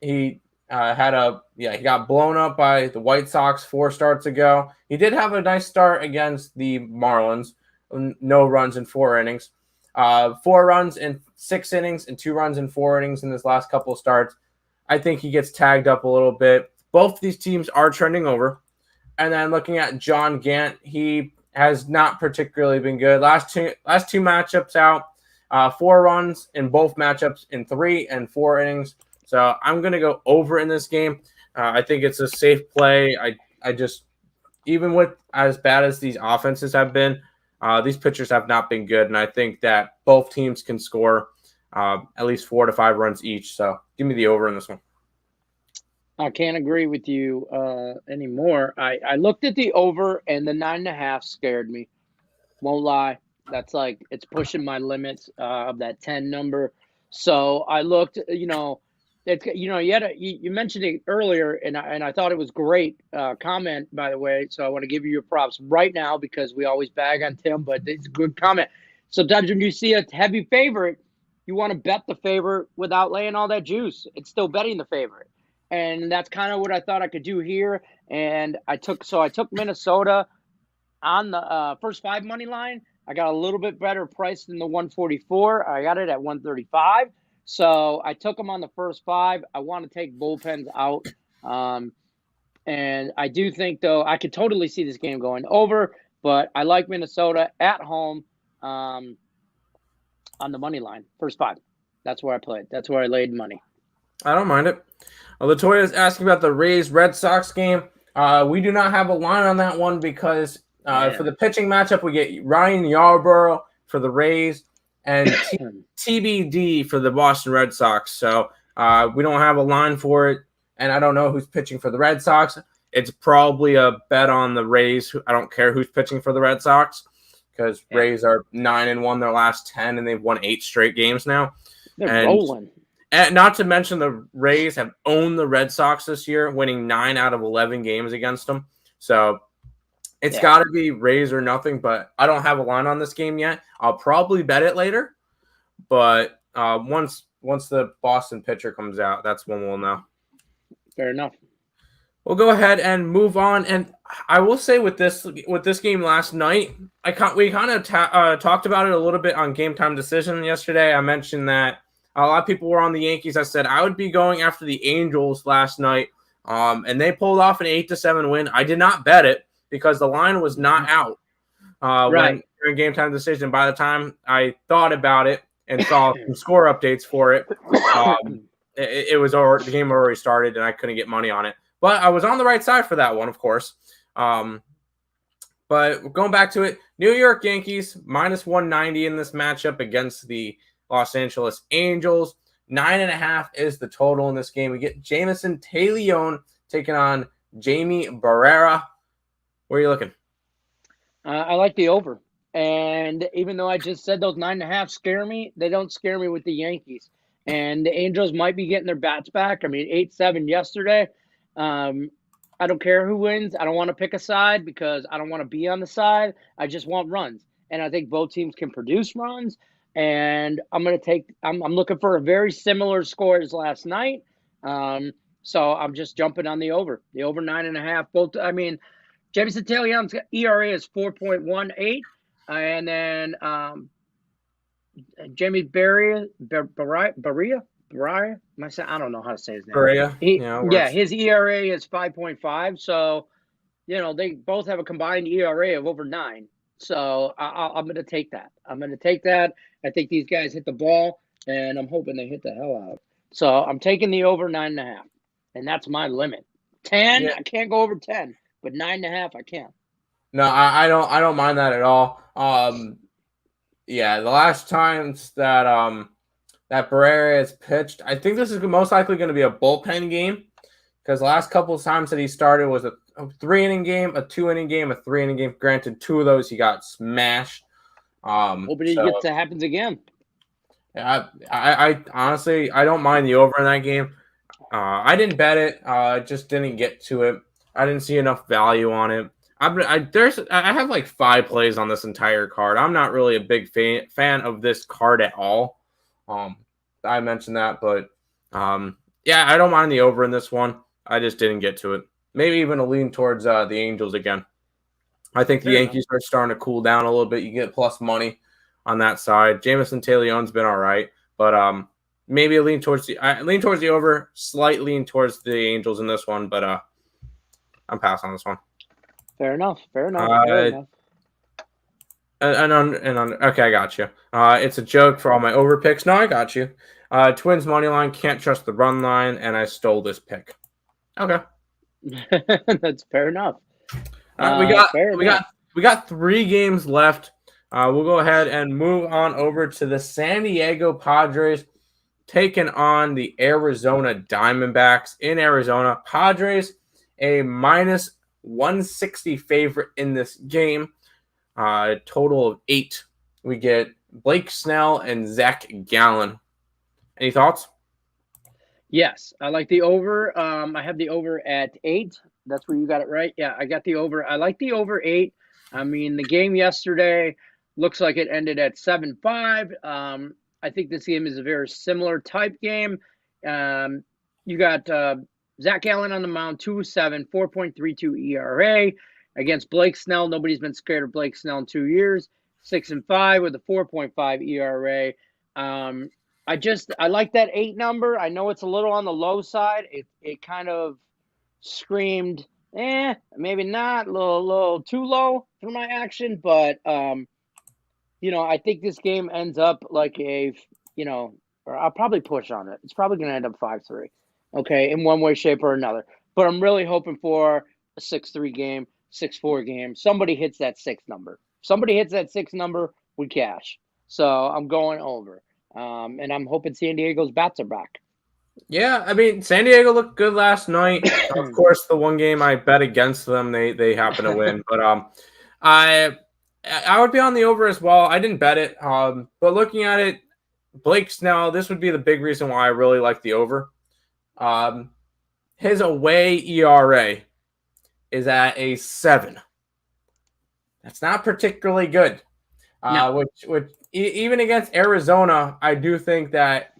He got blown up by the White Sox 4 starts ago. He did have a nice start against the Marlins. No runs in 4 innings. 4 runs in 6 innings and 2 runs in 4 innings in his last couple of starts. I think he gets tagged up a little bit. Both these teams are trending over. And then looking at John Gant, he has not particularly been good. Last two matchups out, 4 runs in both matchups in 3 and 4 innings. So I'm going to go over in this game. I think it's a safe play. I just, even with as bad as these offenses have been, these pitchers have not been good. And I think that both teams can score at least 4 to 5 runs each. So give me the over in this one. I can't agree with you anymore. I looked at the over, and the 9.5 scared me. Won't lie. That's like it's pushing my limits of that 10 number. So I looked. You mentioned it earlier, and I thought it was great comment, by the way. So I want to give you your props right now because we always bag on Tim, but it's a good comment. Sometimes when you see a heavy favorite, you want to bet the favorite without laying all that juice. It's still betting the favorite. And that's kind of what I thought I could do here. And I took Minnesota on the first 5 money line. I got a little bit better price than the 144. I got it at 135. So I took them on the first 5. I want to take bullpens out. And I do think, though, I could totally see this game going over. But I like Minnesota at home on the money line. First 5. That's where I played. That's where I laid money. I don't mind it. Latoya is asking about the Rays-Red Sox game. We do not have a line on that one because for the pitching matchup, we get Ryan Yarbrough for the Rays and TBD for the Boston Red Sox. So we don't have a line for it, and I don't know who's pitching for the Red Sox. It's probably a bet on the Rays. I don't care who's pitching for the Red Sox because Rays are 9-1 their last 10, and they've won 8 straight games now. They're rolling. And not to mention the Rays have owned the Red Sox this year, winning 9 out of 11 games against them. So it's got to be Rays or nothing, but I don't have a line on this game yet. I'll probably bet it later, but once the Boston pitcher comes out, that's when we'll know. Fair enough. We'll go ahead and move on. And I will say with this game last night, we kind of talked about it a little bit on Game Time Decision yesterday. I mentioned that a lot of people were on the Yankees. I said I would be going after the Angels last night. and they pulled off an 8-7 win. I did not bet it because the line was not out when during game time decision. By the time I thought about it and saw some score updates for it, it was already, the game already started, and I couldn't get money on it. But I was on the right side for that one, of course. But going back to it, New York Yankees minus 190 in this matchup against the Los Angeles Angels. 9.5 is the total in this game. We get Jameson Taillon taking on Jamie Barrera. Where are you looking? I like the over. And even though I just said those 9.5 scare me, they don't scare me with the Yankees. And the Angels might be getting their bats back. I mean, 8-7 yesterday. I don't care who wins. I don't want to pick a side because I don't want to be on the side. I just want runs. And I think both teams can produce runs. And I'm looking for a very similar score as last night. So I'm just jumping on the over 9.5. Both, I mean, Jameson Taillon's ERA is 4.18. And then Jamie Barria, I don't know how to say his name. Barria, his ERA is 5.5. So, they both have a combined ERA of over 9. So I'm going to take that. I think these guys hit the ball, and I'm hoping they hit the hell out. So I'm taking the over 9.5, and that's my limit. 10, I can't go over 10, but 9.5 I can. No, I don't mind that at all. The last times that that Barrera has pitched, I think this is most likely going to be a bullpen game because the last couple of times that he started was a 3-inning game, a 2-inning game, a 3-inning game. Granted, 2 of those he got smashed. Hoping it happens again. I honestly I don't mind the over in that game. I didn't bet it. I just didn't get to it. I didn't see enough value on it. I have like 5 plays on this entire card. I'm not really a big fan of this card at all. I mentioned that, but I don't mind the over in this one. I just didn't get to it. Maybe even a lean towards the Angels again. I think the Yankees are starting to cool down a little bit. You get plus money on that side. Jameson Taillon's been all right, but maybe a lean towards the over, slight lean towards the Angels in this one, but I'm passing on this one. Fair enough. Okay, I got you. It's a joke for all my over picks. No, I got you. Twins money line, can't trust the run line, and I stole this pick. Okay, that's fair enough. We got 3 games left. We'll go ahead and move on over to the San Diego Padres taking on the Arizona Diamondbacks in Arizona. Padres a minus 160 favorite in this game. Total of 8. We get Blake Snell and Zach Gallen. Any thoughts? Yes, I like the over. I have the over at 8. That's where you got it right. Yeah, I got the over. I like the over 8. I mean, the game yesterday looks like it ended at 7-5. I think this game is a very similar type game. You got Zach Gallen on the mound, 2-7, 4.32 ERA against Blake Snell. Nobody's been scared of Blake Snell in 2 years. 6-5 with a 4.5 ERA. I like that 8 number. I know it's a little on the low side. It kind of screamed, maybe not, a little too low for my action, but I think this game ends up like or I'll probably push on it. It's probably going to end up 5-3, okay, in one way, shape, or another. But I'm really hoping for a 6-3 game, 6-4 game. Somebody hits that 6 number. We cash. So I'm going over. And I'm hoping San Diego's bats are back. Yeah, I mean, San Diego looked good last night. Of course, the one game I bet against them, they happen to win. But I would be on the over as well. I didn't bet it. But looking at it, Blake Snell, this would be the big reason why I really like the over. His away ERA is at a 7. That's not particularly good. No. Which even against Arizona, I do think that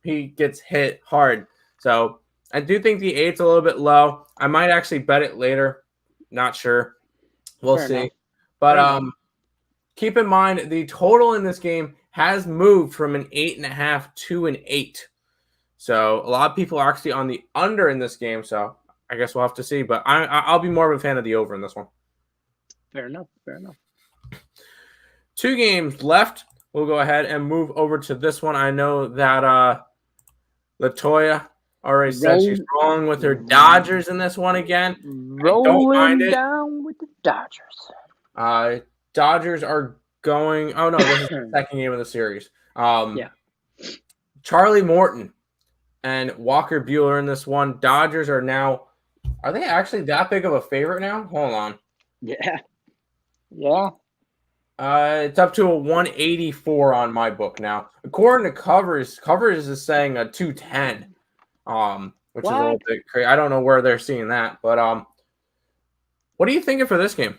he gets hit hard. So I do think the 8's a little bit low. I might actually bet it later. Not sure. We'll see. Enough. But keep in mind the total in this game has moved from an 8.5 to an 8. So a lot of people are actually on the under in this game. So I guess we'll have to see. But I'll be more of a fan of the over in this one. Fair enough. Fair enough. 2 games left. We'll go ahead and move over to this one. I know that Latoya already said she's rolling with her Dodgers in this one again. Rolling down with the Dodgers. Dodgers are going. Oh no, this is the second game of the series. Yeah. Charlie Morton and Walker Buehler in this one. Dodgers are now. Are they actually that big of a favorite now? Hold on. Yeah. Yeah. It's up to a 184 on my book now. According to Covers is saying a 210. Which is a little bit crazy. I don't know where they're seeing that, but what are you thinking for this game?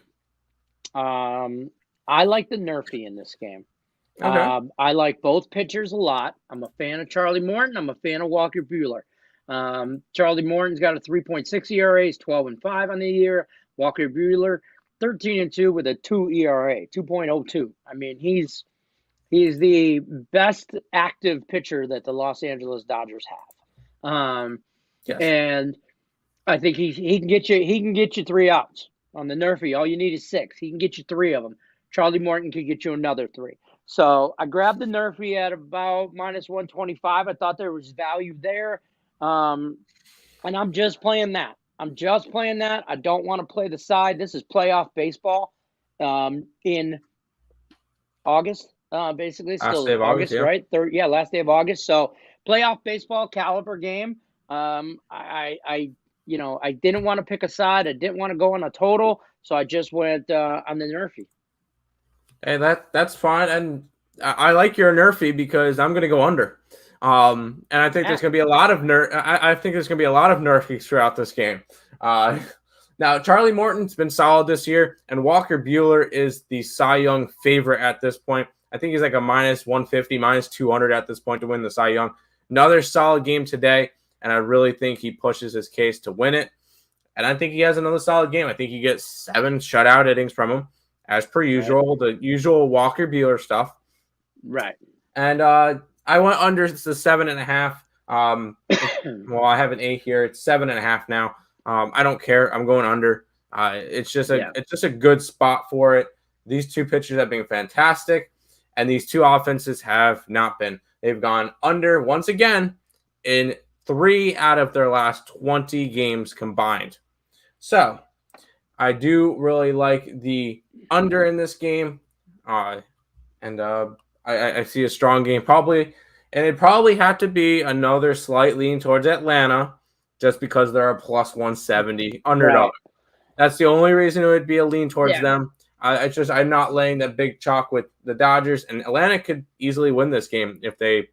I like the Nerfy in this game. Okay. I like both pitchers a lot. I'm a fan of Charlie Morton. I'm a fan of Walker Buehler. Charlie Morton's got a 3.6 ERA. He's 12-5 on the year. Walker Buehler, 13-2 with a 2 ERA, 2.02. I mean, he's the best active pitcher that the Los Angeles Dodgers have. Yes. And I think he can get you 3 outs on the Nerfy. All you need is 6. He can get you 3 of them. Charlie Morton could get you another 3. So I grabbed the Nerfy at about -125. I thought there was value there. And I'm just playing that. I don't want to play the side. This is playoff baseball in August, basically. Still August, yeah. Right? Last day of August. So playoff baseball caliber game. I didn't want to pick a side. I didn't want to go on a total. So I just went on the Nerfy. Hey, that's fine. And I like your Nerfy because I'm going to go under. And I think there's going to be a lot of I think there's going to be a lot of Nerfies throughout this game. Now, Charlie Morton's been solid this year, and Walker Buehler is the Cy Young favorite at this point. I think he's like a -150, -200 at this point to win the Cy Young. Another solid game today, and I really think he pushes his case to win it. And I think he has another solid game. I think he gets 7 shutout innings from him, as per usual, the usual Walker Buehler stuff. Right. And I went under the 7.5. Well, I have an 8 here. It's 7.5 now. I don't care. I'm going under. It's just a good spot for it. These 2 pitchers have been fantastic, and these 2 offenses have not been. They've gone under once again in 3 out of their last 20 games combined. So I do really like the under in this game, and I see a strong game probably, and it probably have to be another slight lean towards Atlanta just because they're a +170 underdog. Right. That's the only reason it would be a lean towards them. I'm not laying that big chalk with the Dodgers, and Atlanta could easily win this game if they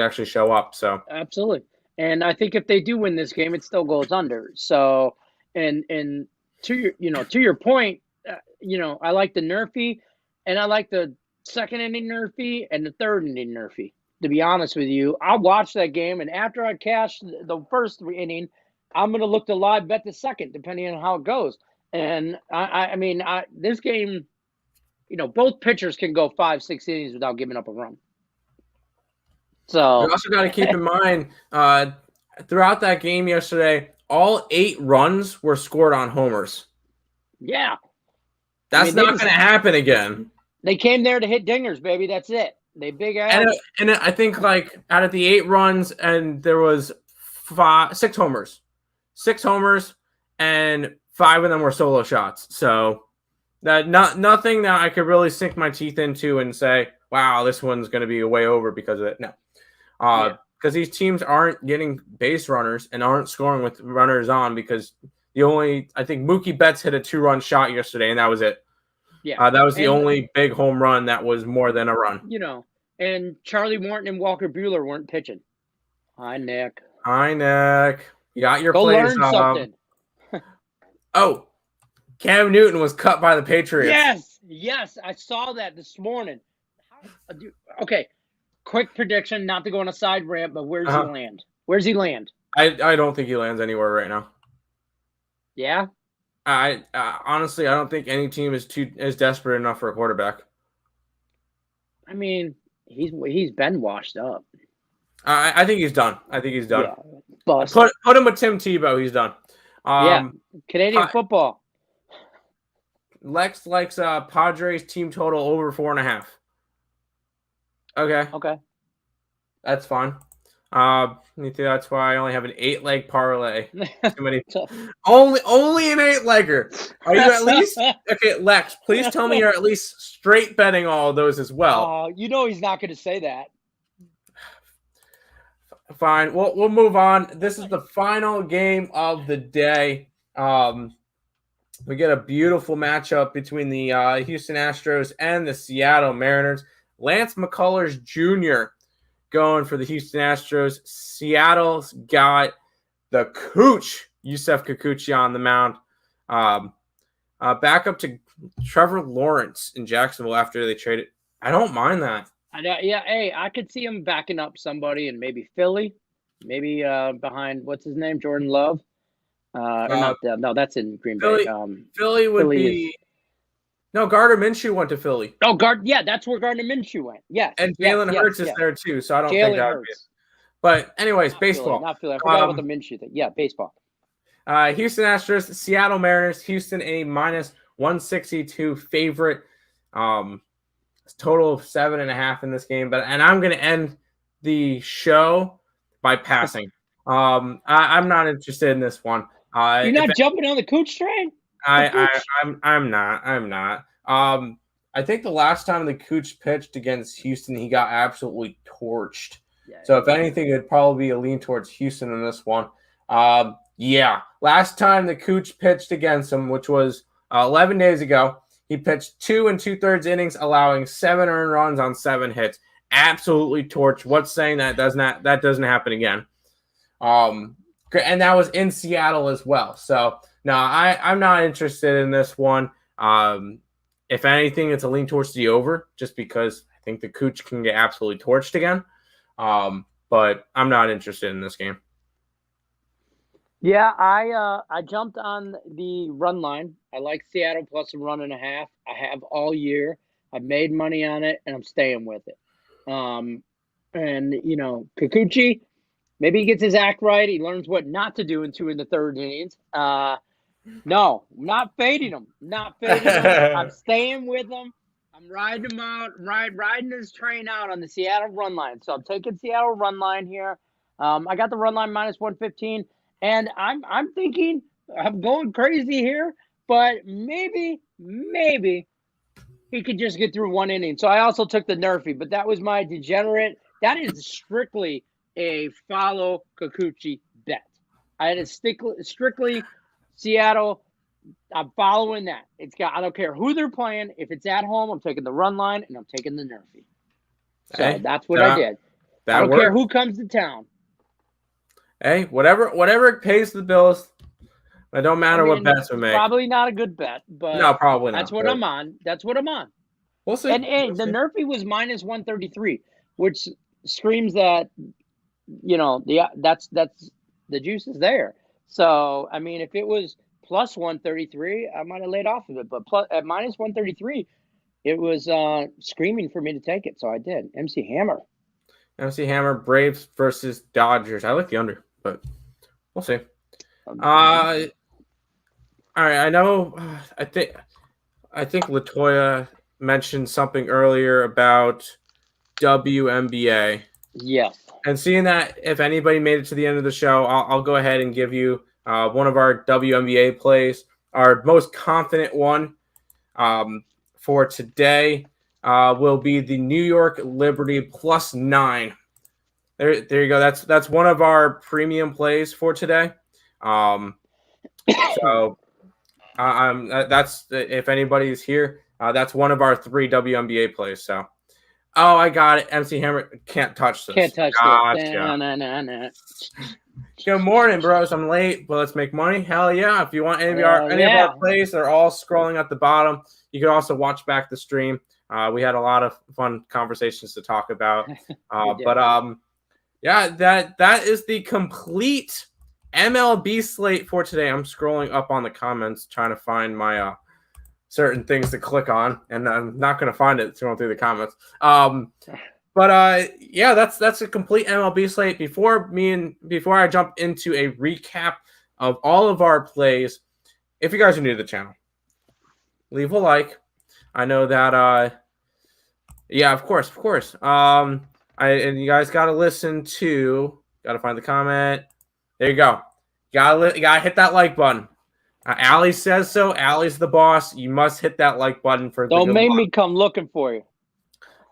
actually show up. So absolutely, and I think if they do win this game, it still goes under. So and to your point, I like the Nerfy, and I like the second inning Nerfy and the third inning Nerfy. To be honest with you, I'll watch that game, and after I cash the first inning, I'm going to look to live bet the second, depending on how it goes. And I mean, this game, both pitchers can go 5-6 innings without giving up a run. So you also got to keep in mind throughout that game yesterday, all 8 runs were scored on homers. Yeah, that's not going to happen again. They came there to hit dingers, baby. That's it. They big ass. And I think like out of the 8 runs, and there was 6 homers, and 5 of them were solo shots. So that nothing that I could really sink my teeth into and say, wow, this one's going to be way over because of it. No, because these teams aren't getting base runners and aren't scoring with runners on because I think Mookie Betts hit a 2-run shot yesterday, and that was it. Yeah, that was the only big home run that was more than a run. And Charlie Morton and Walker Buehler weren't pitching. Hi, Nick. You got your Go plays. Learn something. Oh, Cam Newton was cut by the Patriots. Yes, I saw that this morning. Okay, quick prediction, not to go on a side rant, but where's he land? Where's he land? I don't think he lands anywhere right now. Yeah? I honestly, I don't think any team is desperate enough for a quarterback. I mean, he's been washed up. I think he's done. Yeah, put him with Tim Tebow. He's done. Canadian football. Lex likes Padres team total over 4.5. Okay. That's fine. Me too. That's why I only have an 8-leg parlay. Too many. Only an 8-legger. Are you at least okay, Lex? Please tell me you're at least straight betting all of those as well. You know he's not going to say that. Fine. We'll move on. This is the final game of the day. We get a beautiful matchup between the Houston Astros and the Seattle Mariners. Lance McCullers Jr. going for the Houston Astros. Seattle's got the Cooch, Yusef Kikuchi on the mound. Back up to Trevor Lawrence in Jacksonville after they traded. I don't mind that. Hey, I could see him backing up somebody in maybe Philly, maybe behind what's his name, Jordan Love. No, that's in Green Bay. Philly would be. No, Gardner Minshew went to Philly. Oh, that's where Gardner Minshew went. Yes, and Jalen Hurts is there too. So I don't think that would be. But anyways, baseball. Not Philly. I forgot about the Minshew thing. Yeah, baseball. Houston Astros, Seattle Mariners. Houston a -162 favorite. Total of 7.5 in this game. And I'm going to end the show by passing. I'm not interested in this one. You're not jumping on the Cooch train? I'm not. I think the last time the Cooch pitched against Houston, he got absolutely torched. So if anything, it'd probably be a lean towards Houston in this one. Last time the Cooch pitched against him, which was 11 days ago, he pitched 2 2/3 innings, allowing 7 earned runs on 7 hits. Absolutely torched. What's saying that doesn't happen again? And that was in Seattle as well. So no, I'm not interested in this one. If anything, it's a lean towards the over, just because I think the Cooch can get absolutely torched again. But I'm not interested in this game. Yeah, I jumped on the run line. I like Seattle plus a 1.5. I have all year. I've made money on it, and I'm staying with it. And Kikuchi, maybe he gets his act right. He learns what not to do in 2 1/3 innings. No, I'm not fading him. I'm staying with him. I'm riding him out, riding his train out on the Seattle run line. So I'm taking Seattle run line here. I got the run line -115, and I'm thinking I'm going crazy here, but maybe he could just get through 1 inning. So I also took the Nerfy, but that was my degenerate. That is strictly a follow Kikuchi bet. I had a strictly Seattle. I'm following that. I don't care who they're playing. If it's at home, I'm taking the run line and I'm taking the Nerfy. So that's what I did. I don't care who comes to town. Hey, whatever pays the bills. It don't matter what bets we make. Probably not a good bet, but no, probably not. That's what I'm on. We'll see. And the Nerfy was -133, which screams that that's the juice is there. So I mean, if it was +133, I might have laid off of it. But at -133, it was screaming for me to take it, so I did. MC Hammer, Braves versus Dodgers. I like the under, but we'll see. All right, I know. I think Latoya mentioned something earlier about WNBA. Yes. And seeing that, if anybody made it to the end of the show, I'll go ahead and give you one of our WNBA plays, our most confident one for today will be the New York Liberty +9. There you go. That's one of our premium plays for today. So that's if anybody's here, that's one of our 3 WNBA plays. So, I got it. MC Hammer can't touch this. Can't touch this. No. Good morning, bros. I'm late, but let's make money. Hell yeah! If you want any of our plays, they're all scrolling at the bottom. You can also watch back the stream. We had a lot of fun conversations to talk about. That is the complete MLB slate for today. I'm scrolling up on the comments trying to find my certain things to click on, and I'm not going to find it going through the comments. That's a complete MLB slate. Before I jump into a recap of all of our plays. If you guys are new to the channel, leave a like. I know that, yeah, of course. And you guys got to listen to, got to find the comment. There you go. You gotta hit that like button. Allie says so. Allie's the boss. You must hit that like button for the Don't make me come looking for you.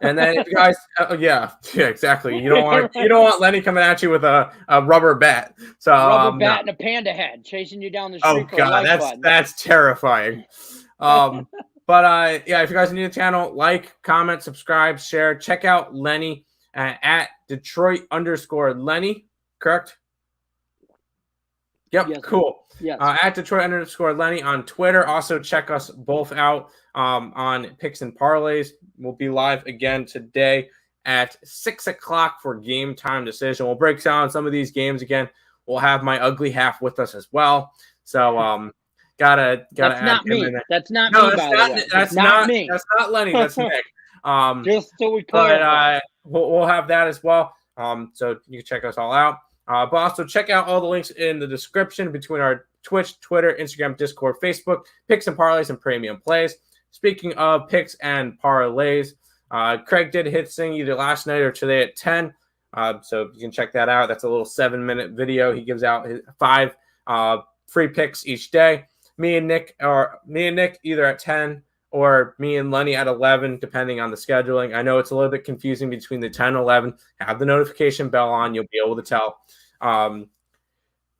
And then if you guys, yeah, exactly. You don't want Lenny coming at you with a rubber bat. So rubber bat and a panda head chasing you down the street. Oh god, that's terrifying. But yeah, if you guys are new to the channel, like, comment, subscribe, share. Check out Lenny at Detroit_Lenny. Correct? Yep, yes, cool. Yes. At Detroit_Lenny on Twitter. Also, check us both out on Picks and Parleys. We'll be live again today at 6 o'clock for game time decision. We'll break down some of these games again. We'll have my ugly half with us as well. So, gotta that's add not him me. in there. That's not me. That's not me. That's not Lenny. That's Nick. Just so we clarify. But we'll have that as well. So you can check us all out. But also check out all the links in the description between our Twitch, Twitter, Instagram, Discord, Facebook, Picks and Parleys, and Premium Plays. Speaking of picks and parlays, Craig did hit sing either last night or today at 10. So you can check that out. That's a little 7-minute video. He gives out his 5 free picks each day. Me and Nick either at 10 or me and Lenny at 11, depending on the scheduling. I know it's a little bit confusing between the 10 and 11. Have the notification bell on. You'll be able to tell.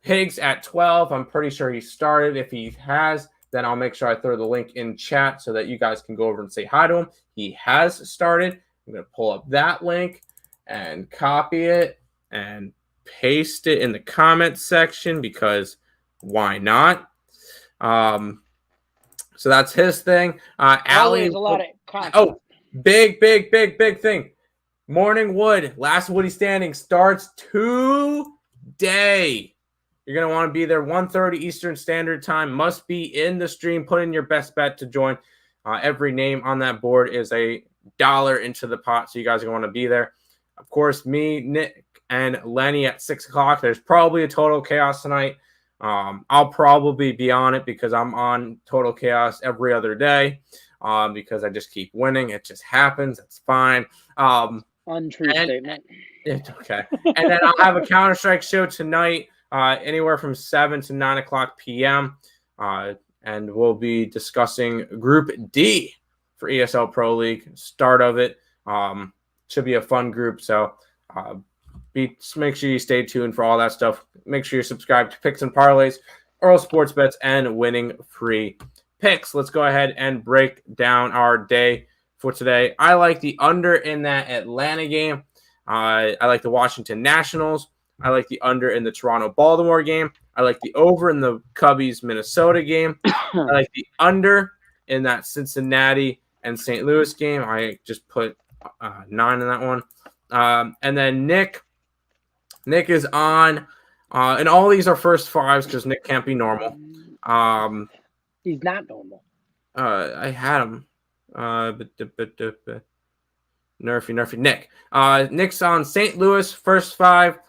Higgs at 12. I'm pretty sure he started. If he has, then I'll make sure I throw the link in chat so that you guys can go over and say hi to him. He has started. I'm going to pull up that link and copy it and paste it in the comment section because why not? So that's his thing. Allie, a lot of content. Oh, big thing. Morning Wood, last Woody standing starts today. You're going to want to be there 1:30 Eastern Standard Time. Must be in the stream. Put in your best bet to join. Every name on that board is $1 into the pot, so you guys are going to want to be there. Of course, me, Nick, and Lenny at 6 o'clock. There's probably a Total Chaos tonight. I'll probably be on it because I'm on Total Chaos every other day because I just keep winning. It just happens. It's fine. Untrue statement. It's okay. And then I'll have a Counter-Strike show tonight, anywhere from 7 to 9 o'clock p.m. And we'll be discussing Group D for ESL Pro League. Start of it. Should be a fun group. So make sure you stay tuned for all that stuff. Make sure you're subscribed to Picks and Parlays, Earle Sports Bets, and Winning Free Picks. Let's go ahead and break down our day for today. I like the under in that Atlanta game. I like the Washington Nationals. I like the under in the Toronto-Baltimore game. I like the over in the Cubbies-Minnesota game. I like the under in that Cincinnati and St. Louis game. I just put 9 in that one. And then Nick is on, and all these are first fives because Nick can't be normal. He's not normal. I had him. Nerfy. Nick. Nick's on St. Louis first 5,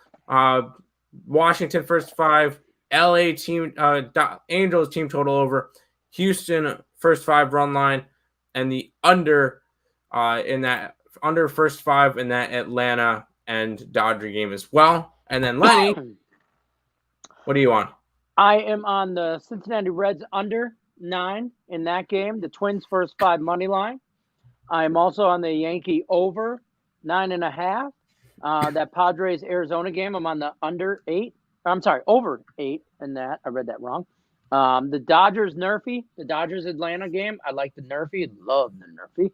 Washington first 5, LA team, Angels team total over, Houston first 5 run line, and the under in that under first 5 in that Atlanta and Dodger game as well. And then Lenny, what are you on? I am on the Cincinnati Reds under 9 in that game. The Twins first 5 money line. I am also on the Yankee over 9.5. That Padres Arizona game, I'm on the under 8. I'm sorry, over 8 in that. I read that wrong. The Dodgers Nerfy, the Dodgers Atlanta game. I like the Nerfy. I love the Nerfy.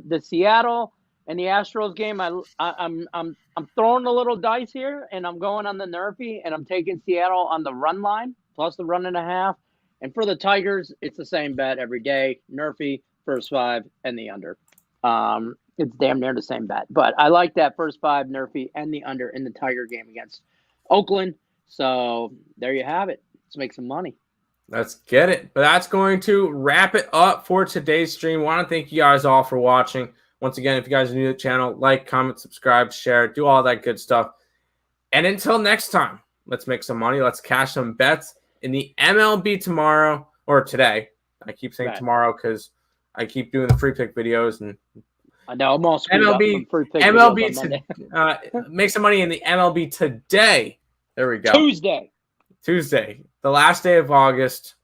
The Seattle and the Astros game. I'm throwing a little dice here, and I'm going on the Nerfy, and I'm taking Seattle on the run line plus the 1.5. And for the Tigers, it's the same bet every day. Nerfy first 5 and the under. It's damn near the same bet, but I like that first 5 Nerfy and the under in the Tiger game against Oakland. So there you have it. Let's make some money. Let's get it. But that's going to wrap it up for today's stream. I want to thank you guys all for watching. Once again, if you guys are new to the channel, like, comment, subscribe, share, do all that good stuff. And until next time, Let's make some money. Let's cash some bets in the MLB tomorrow or today. I keep saying tomorrow because I keep doing the free pick videos, and I know I'm all screwed up MLB from free pick MLB videos on make some money in the MLB today. There we go. Tuesday, the last day of August.